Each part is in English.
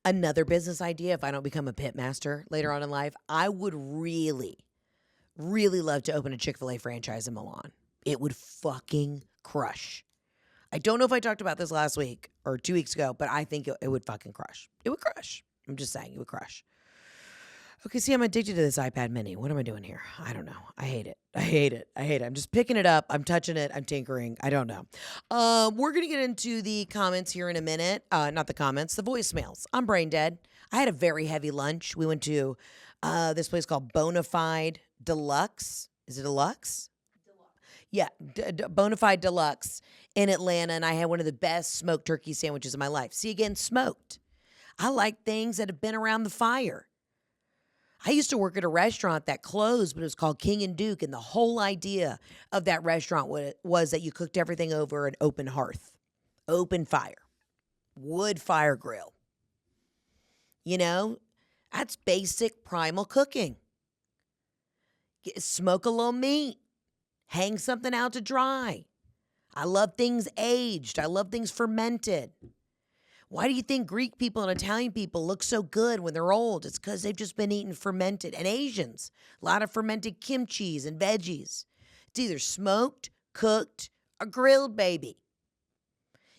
Another business idea, if I don't become a pit master later on in life, I would really, really love to open a Chick-fil-A franchise in Milan. It would fucking crush. I don't know if I talked about this last week or 2 weeks ago, but I think it would fucking crush. It would crush. I'm just saying, it would crush. Okay, see, I'm addicted to this iPad mini. What am I doing here? I don't know. I hate it. I hate it. I hate it. I'm just picking it up. I'm touching it. I'm tinkering. I don't know. We're going to get into the comments here in a minute. Not the comments, the voicemails. I'm brain dead. I had a very heavy lunch. We went to this place called Bonafide Deluxe. Is it Deluxe? Yeah, Bonafide Deluxe in Atlanta, and I had one of the best smoked turkey sandwiches of my life. See, again, smoked. I like things that have been around the fire. I used to work at a restaurant that closed, but it was called King and Duke, and the whole idea of that restaurant was that you cooked everything over an open hearth, open fire, wood fire grill. You know, that's basic primal cooking. Smoke a little meat, hang something out to dry. I love things aged. I love things fermented. Why do you think Greek people and Italian people look so good when they're old? It's because they've just been eating fermented. And Asians, a lot of fermented kimchis and veggies. It's either smoked, cooked, or grilled, baby.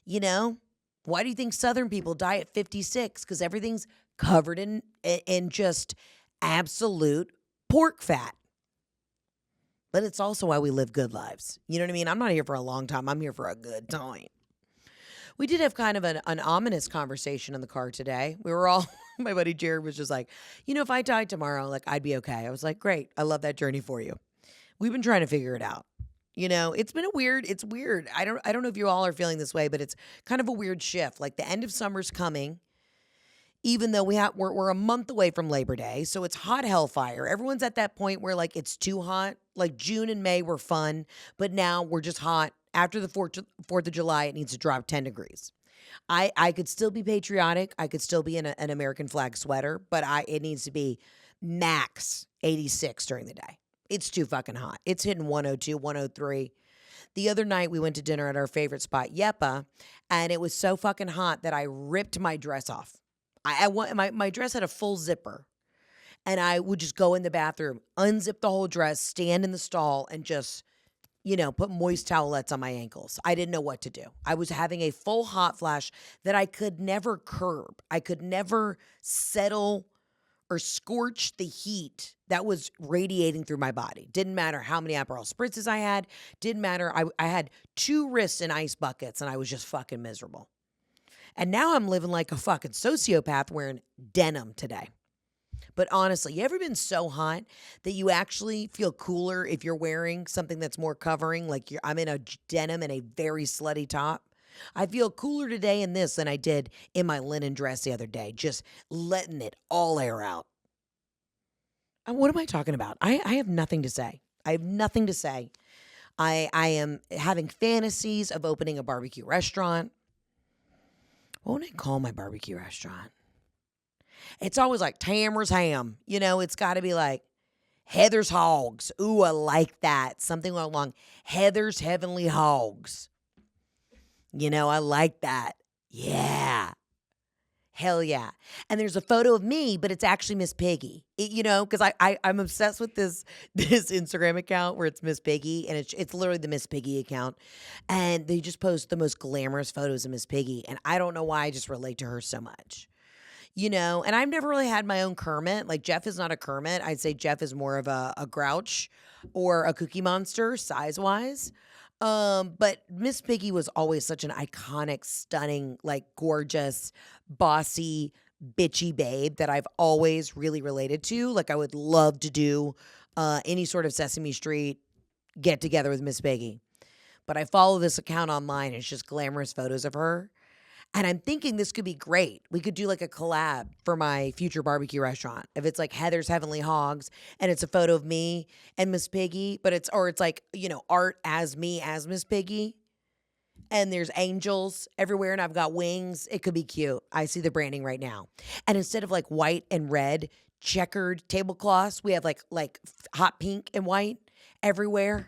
You know? Why do you think Southern people die at 56? Because everything's covered in just absolute pork fat. But it's also why we live good lives. You know what I mean? I'm not here for a long time. I'm here for a good time. We did have kind of an ominous conversation in the car today. We were all, my buddy Jared was just like, if I died tomorrow, like, I'd be okay. I was like, great. I love that journey for you. We've been trying to figure it out. It's been it's weird. I don't know if you all are feeling this way, but it's kind of a weird shift. Like the end of summer's coming, even though we're a month away from Labor Day. So it's hot hellfire. Everyone's at that point where like it's too hot. Like June and May were fun, but now we're just hot. After the 4th of July, it needs to drop 10 degrees. I could still be patriotic. I could still be in an American flag sweater, but it needs to be max 86 during the day. It's too fucking hot. It's hitting 102, 103. The other night, we went to dinner at our favorite spot, Yeppa, and it was so fucking hot that I ripped my dress off. My dress had a full zipper, and I would just go in the bathroom, unzip the whole dress, stand in the stall, and just put moist towelettes on my ankles. I didn't know what to do. I was having a full hot flash that I could never curb. I could never settle or scorch the heat that was radiating through my body. Didn't matter how many Aperol spritzes I had. Didn't matter. I had 2 wrists in ice buckets, and I was just fucking miserable. And now I'm living like a fucking sociopath wearing denim today. But honestly, you ever been so hot that you actually feel cooler if you're wearing something that's more covering? Like I'm in a denim and a very slutty top. I feel cooler today in this than I did in my linen dress the other day, just letting it all air out. What am I talking about? I have nothing to say. I have nothing to say. I am having fantasies of opening a barbecue restaurant. What would I call my barbecue restaurant? It's always like Tamara's Ham. It's got to be like Heather's Hogs. Ooh, I like that. Something along Heather's Heavenly Hogs. I like that. Yeah. Hell yeah. And there's a photo of me, but it's actually Miss Piggy. Because I'm obsessed with this Instagram account where it's Miss Piggy, and it's literally the Miss Piggy account. And they just post the most glamorous photos of Miss Piggy. And I don't know why I just relate to her so much. And I've never really had my own Kermit. Like, Jeff is not a Kermit. I'd say Jeff is more of a Grouch or a Cookie Monster, size-wise. But Miss Piggy was always such an iconic, stunning, like, gorgeous, bossy, bitchy babe that I've always really related to. Like, I would love to do any sort of Sesame Street get-together with Miss Piggy. But I follow this account online, and it's just glamorous photos of her. And I'm thinking this could be great. We could do like a collab for my future barbecue restaurant. If it's like Heather's Heavenly Hogs and it's a photo of me and Miss Piggy, but it's like, art as me as Miss Piggy. And there's angels everywhere and I've got wings. It could be cute. I see the branding right now. And instead of like white and red checkered tablecloths, we have like hot pink and white everywhere.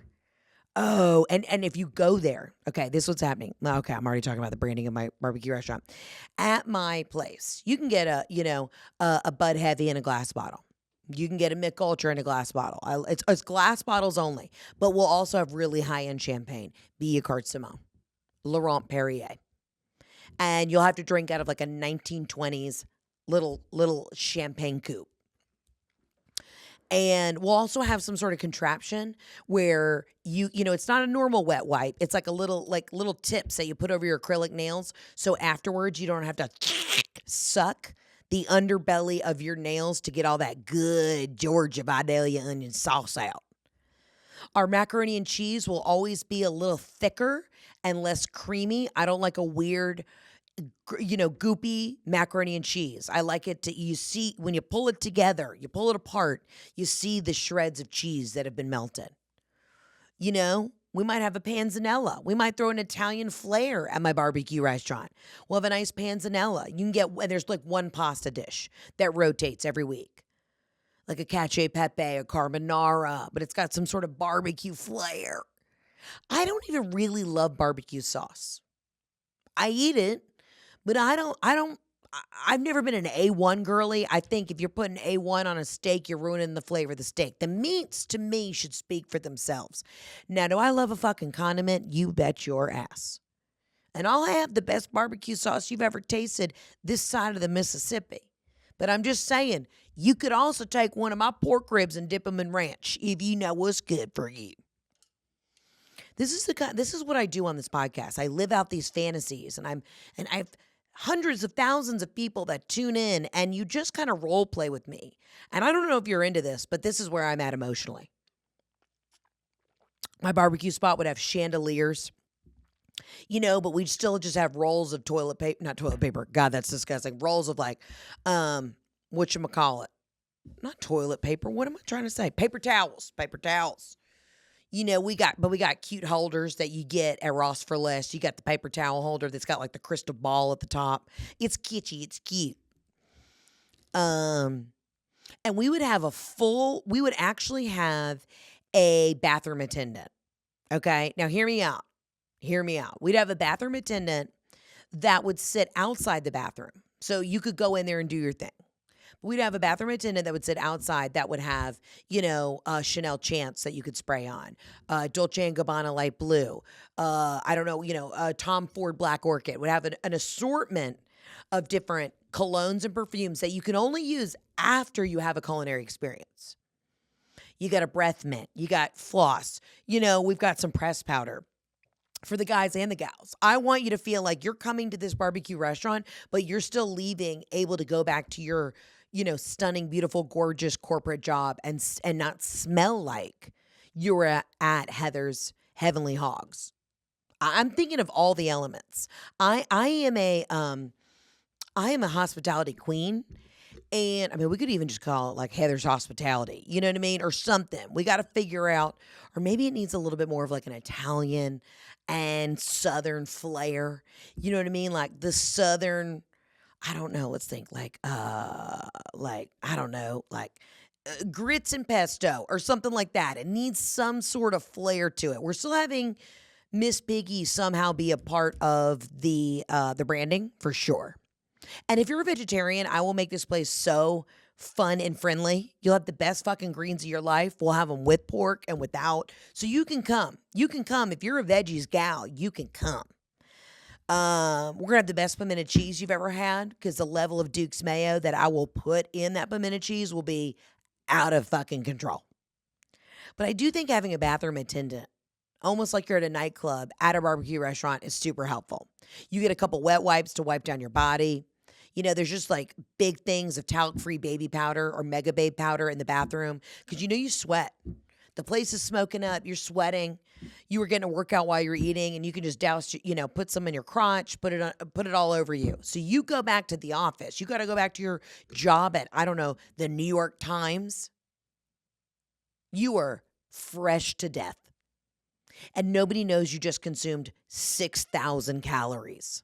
Oh, and if you go there, okay, this is what's happening. Okay, I'm already talking about the branding of my barbecue restaurant. At my place, you can get a Bud Heavy in a glass bottle. You can get a Mick Ultra in a glass bottle. It's glass bottles only, but we'll also have really high end champagne. Be a Carte Simon, Laurent Perrier, and you'll have to drink out of like a 1920s little champagne coupe. And we'll also have some sort of contraption where it's not a normal wet wipe. It's like little tips that you put over your acrylic nails. So afterwards you don't have to suck the underbelly of your nails to get all that good Georgia Vidalia onion sauce out. Our macaroni and cheese will always be a little thicker and less creamy. I don't like a weird goopy macaroni and cheese. I like it you see, when you pull it together, you pull it apart, you see the shreds of cheese that have been melted. We might have a panzanella. We might throw an Italian flair at my barbecue restaurant. We'll have a nice panzanella. There's like one pasta dish that rotates every week. Like a cacio pepe, a carbonara, but it's got some sort of barbecue flair. I don't even really love barbecue sauce. I eat it, but I've never been an A1 girly. I think if you're putting A1 on a steak, you're ruining the flavor of the steak. The meats, to me, should speak for themselves. Now, do I love a fucking condiment? You bet your ass. And I'll have the best barbecue sauce you've ever tasted this side of the Mississippi. But I'm just saying, you could also take one of my pork ribs and dip them in ranch if you know what's good for you. This is what I do on this podcast. I live out these fantasies, and I've hundreds of thousands of people that tune in, and you just kind of role play with me. And I don't know if you're into this, but this is where I'm at emotionally. My barbecue spot would have chandeliers, but we'd still just have rolls of toilet paper, not toilet paper. God, that's disgusting. Rolls of whatchamacallit? Not toilet paper. What am I trying to say? Paper towels. We got cute holders that you get at Ross for Less. You got the paper towel holder that's got like the crystal ball at the top. It's kitschy. It's cute. And we would actually have a bathroom attendant. Okay. Now hear me out. We'd have a bathroom attendant that would sit outside the bathroom. So you could go in there and do your thing. We'd have a bathroom attendant that would sit outside that would have, Chanel Chance that you could spray on, Dolce & Gabbana Light Blue, Tom Ford Black Orchid. Would have an assortment of different colognes and perfumes that you can only use after you have a culinary experience. You got a breath mint. You got floss. We've got some press powder for the guys and the gals. I want you to feel like you're coming to this barbecue restaurant, but you're still leaving able to go back to your stunning, beautiful, gorgeous corporate job and not smell like you were at Heather's Heavenly Hogs. I'm thinking of all the elements. I am a hospitality queen. And we could even just call it like Heather's Hospitality, you know what I mean? Or something. We got to figure out, or maybe it needs a little bit more of like an Italian and Southern flair. You know what I mean? Like the Southern, I don't know, let's think grits and pesto or something like that. It needs some sort of flair to it. We're still having Miss Piggy somehow be a part of the branding for sure. And if you're a vegetarian, I will make this place so fun and friendly. You'll have the best fucking greens of your life. We'll have them with pork and without. So you can come. If you're a veggies gal, you can come. We're going to have the best pimento cheese you've ever had because the level of Duke's mayo that I will put in that pimento cheese will be out of fucking control. But I do think having a bathroom attendant, almost like you're at a nightclub at a barbecue restaurant, is super helpful. You get a couple wet wipes to wipe down your body. There's just like big things of talc-free baby powder or Mega Babe powder in the bathroom because you sweat. The place is smoking up. You're sweating. You were getting a workout while you're eating, and you can just douse, put some in your crotch, put it all over you. So you go back to the office. You got to go back to your job at, the New York Times. You are fresh to death. And nobody knows you just consumed 6,000 calories.